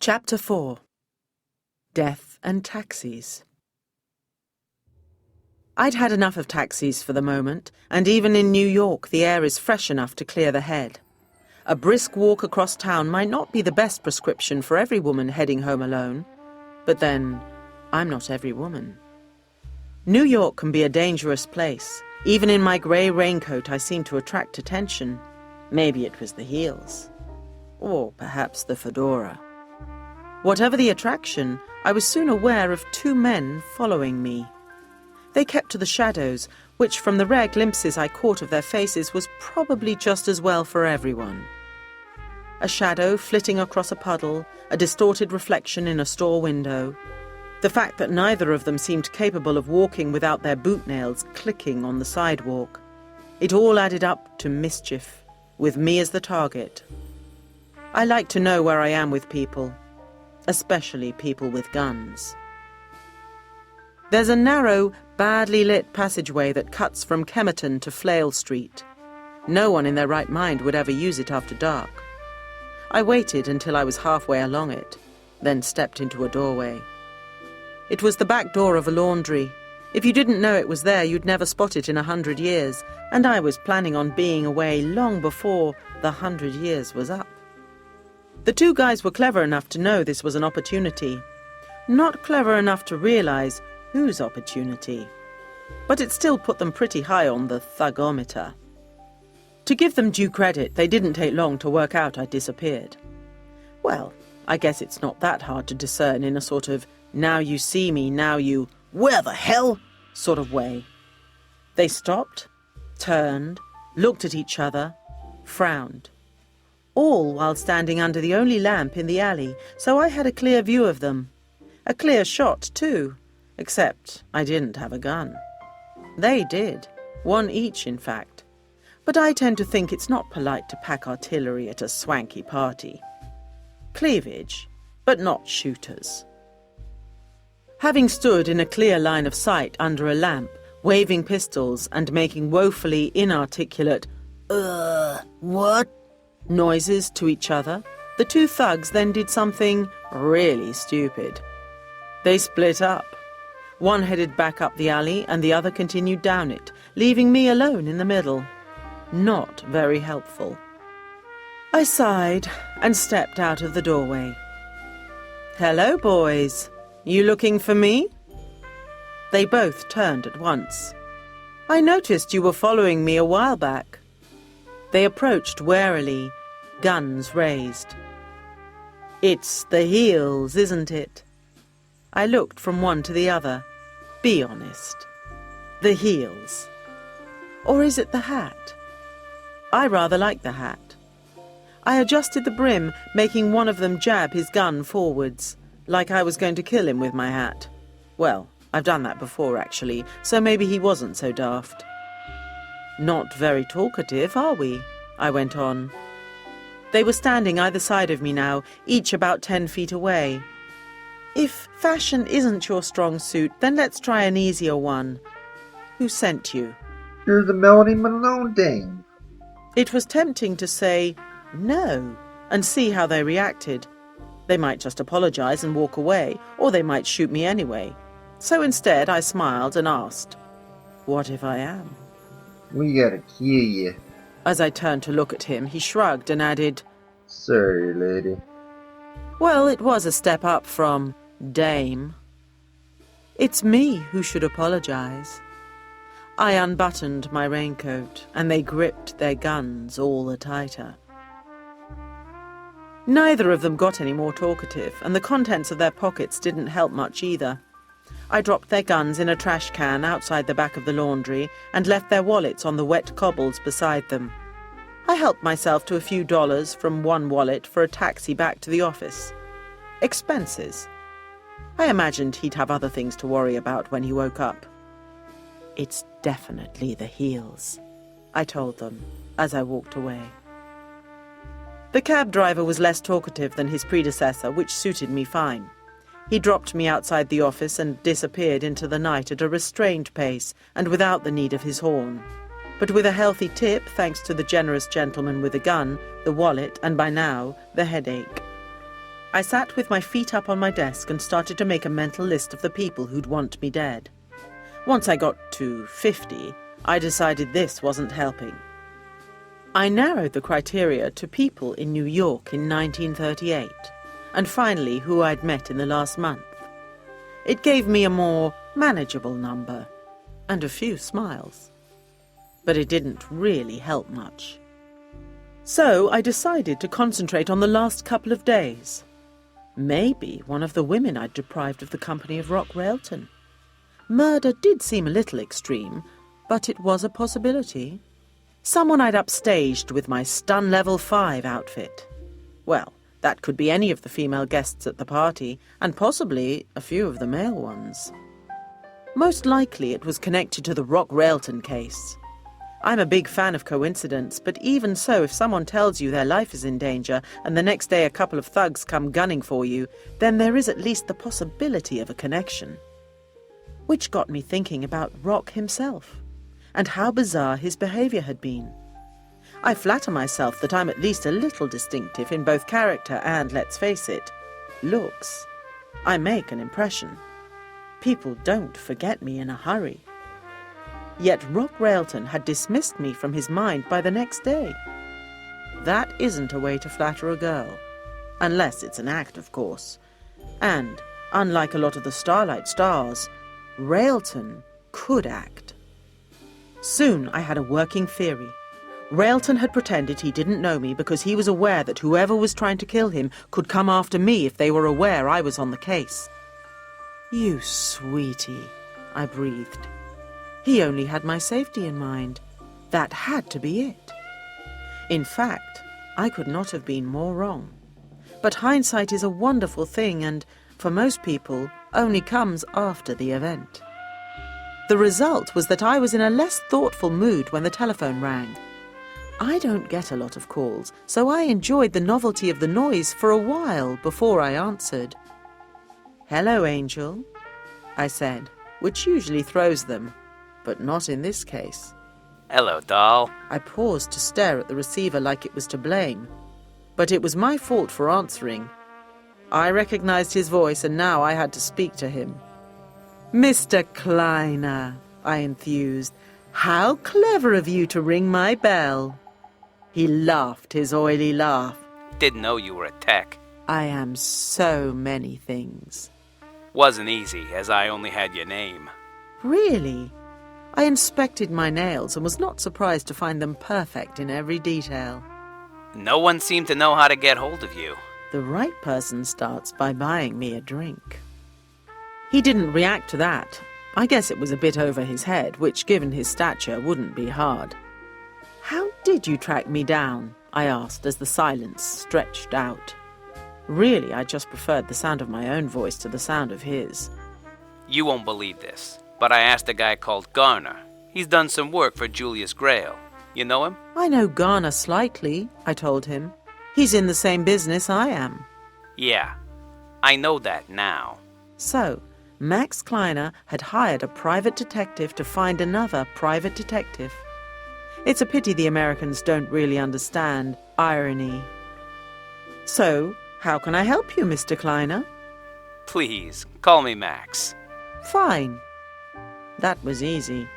Chapter 4. Death and Taxis. I'd had enough of taxis for the moment, and even in New York the air is fresh enough to clear the head. A brisk walk across town might not be the best prescription for every woman heading home alone, but then, I'm not every woman. New York can be a dangerous place. Even in my grey raincoat I seemed to attract attention. Maybe it was the heels. Or perhaps the fedora. Whatever the attraction, I was soon aware of two men following me. They kept to the shadows, which from the rare glimpses I caught of their faces was probably just as well for everyone. A shadow flitting across a puddle, a distorted reflection in a store window. The fact that neither of them seemed capable of walking without their boot nails clicking on the sidewalk. It all added up to mischief, with me as the target. I like to know where I am with people. Especially people with guns. There's a narrow, badly lit passageway that cuts from Kemerton to Flail Street. No one in their right mind would ever use it after dark. I waited until I was halfway along it, then stepped into a doorway. It was the back door of a laundry. If you didn't know it was there, you'd never spot it in 100 years, and I was planning on being away long before the 100 years was up. The two guys were clever enough to know this was an opportunity. Not clever enough to realize whose opportunity. But it still put them pretty high on the thugometer. To give them due credit, they didn't take long to work out I'd disappeared. Well, I guess it's not that hard to discern in a sort of now you see me, now you where the hell sort of way. They stopped, turned, looked at each other, frowned. All while standing under the only lamp in the alley, so I had a clear view of them. A clear shot, too, except I didn't have a gun. They did, one each, in fact. But I tend to think it's not polite to pack artillery at a swanky party. Cleavage, but not shooters. Having stood in a clear line of sight under a lamp, waving pistols and making woefully inarticulate, what? Noises to each other, the two thugs then did something really stupid. They split up. One headed back up the alley and the other continued down it, leaving me alone in the middle. Not very helpful. I sighed and stepped out of the doorway. "Hello, boys. You looking for me?" They both turned at once. "I noticed you were following me a while back." They approached warily, guns raised. "It's the heels, isn't it?" I looked from one to the other. Be honest. The heels. Or is it the hat? I rather like the hat. I adjusted the brim, making one of them jab his gun forwards, like I was going to kill him with my hat. Well, I've done that before, actually, so maybe he wasn't so daft. "Not very talkative, are we?" I went on. They were standing either side of me now, each about 10 feet away. "If fashion isn't your strong suit, then let's try an easier one. Who sent you?" "You're the Melody Malone dame." It was tempting to say no and see how they reacted. They might just apologize and walk away, or they might shoot me anyway. So instead I smiled and asked, "What if I am?" "We gotta kill you." As I turned to look at him, he shrugged and added, "Sorry, lady." Well, it was a step up from dame. It's me who should apologize. I unbuttoned my raincoat, and they gripped their guns all the tighter. Neither of them got any more talkative, and the contents of their pockets didn't help much either. I dropped their guns in a trash can outside the back of the laundry and left their wallets on the wet cobbles beside them. I helped myself to a few dollars from one wallet for a taxi back to the office. Expenses. I imagined he'd have other things to worry about when he woke up. "It's definitely the heels," I told them as I walked away. The cab driver was less talkative than his predecessor, which suited me fine. He dropped me outside the office and disappeared into the night at a restrained pace and without the need of his horn. But with a healthy tip, thanks to the generous gentleman with the gun, the wallet, and by now, the headache. I sat with my feet up on my desk and started to make a mental list of the people who'd want me dead. Once I got to 50, I decided this wasn't helping. I narrowed the criteria to people in New York in 1938, and finally who I'd met in the last month. It gave me a more manageable number, and a few smiles. But it didn't really help much. So I decided to concentrate on the last couple of days. Maybe one of the women I'd deprived of the company of Rock Railton. Murder did seem a little extreme, but it was a possibility. Someone I'd upstaged with my Stun Level 5 outfit. Well, that could be any of the female guests at the party, and possibly a few of the male ones. Most likely it was connected to the Rock Railton case. I'm a big fan of coincidence, but even so, if someone tells you their life is in danger and the next day a couple of thugs come gunning for you, then there is at least the possibility of a connection. Which got me thinking about Rock himself, and how bizarre his behaviour had been. I flatter myself that I'm at least a little distinctive in both character and, let's face it, looks. I make an impression. People don't forget me in a hurry. Yet Rock Railton had dismissed me from his mind by the next day. That isn't a way to flatter a girl. Unless it's an act, of course. And, unlike a lot of the Starlight stars, Railton could act. Soon I had a working theory. Railton had pretended he didn't know me because he was aware that whoever was trying to kill him could come after me if they were aware I was on the case. "You sweetie," I breathed. He only had my safety in mind. That had to be it. In fact, I could not have been more wrong. But hindsight is a wonderful thing and, for most people, only comes after the event. The result was that I was in a less thoughtful mood when the telephone rang. I don't get a lot of calls, so I enjoyed the novelty of the noise for a while before I answered. "Hello, Angel," I said, which usually throws them, but not in this case. Hello, doll. I paused to stare at the receiver like it was to blame, but it was my fault for answering. I recognized his voice, and now I had to speak to him. "Mr. Kleiner," I enthused, "how clever of you to ring my bell." He laughed his oily laugh. Didn't know you were a tech. I am so many things. Wasn't easy, as I only had your name. Really? I inspected my nails and was not surprised to find them perfect in every detail. No one seemed to know how to get hold of you. The right person starts by buying me a drink. He didn't react to that. I guess it was a bit over his head, which, given his stature, wouldn't be hard. "How did you track me down?" I asked as the silence stretched out. Really, I just preferred the sound of my own voice to the sound of his. You won't believe this, but I asked a guy called Garner. He's done some work for Julius Grail. You know him? "I know Garner slightly," I told him. "He's in the same business I am." Yeah, I know that now. So, Max Kleiner had hired a private detective to find another private detective. It's a pity the Americans don't really understand irony. "So, how can I help you, Mr. Kleiner?" Please, call me Max. "Fine." That was easy.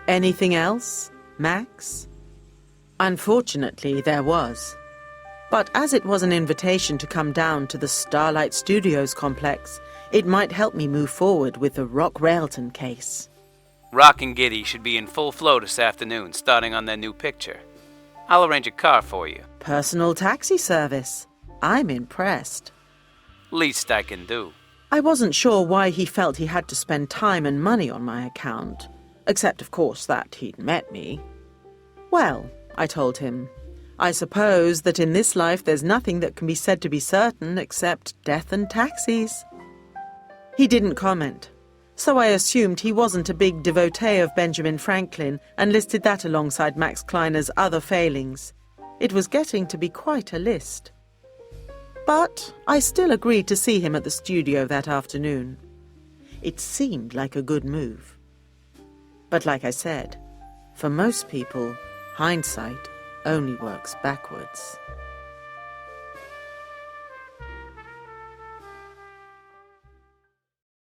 "Anything else, Max?" Unfortunately, there was. But as it was an invitation to come down to the Starlight Studios complex, it might help me move forward with the Rock Railton case. Rock and Giddy should be in full flow this afternoon, starting on their new picture. I'll arrange a car for you. Personal taxi service. I'm impressed. Least I can do. I wasn't sure why he felt he had to spend time and money on my account, except, of course, that he'd met me. "Well," I told him, "I suppose that in this life there's nothing that can be said to be certain except death and taxis." He didn't comment, so I assumed he wasn't a big devotee of Benjamin Franklin and listed that alongside Max Kleiner's other failings. It was getting to be quite a list. But I still agreed to see him at the studio that afternoon. It seemed like a good move. But like I said, for most people, hindsight only works backwards.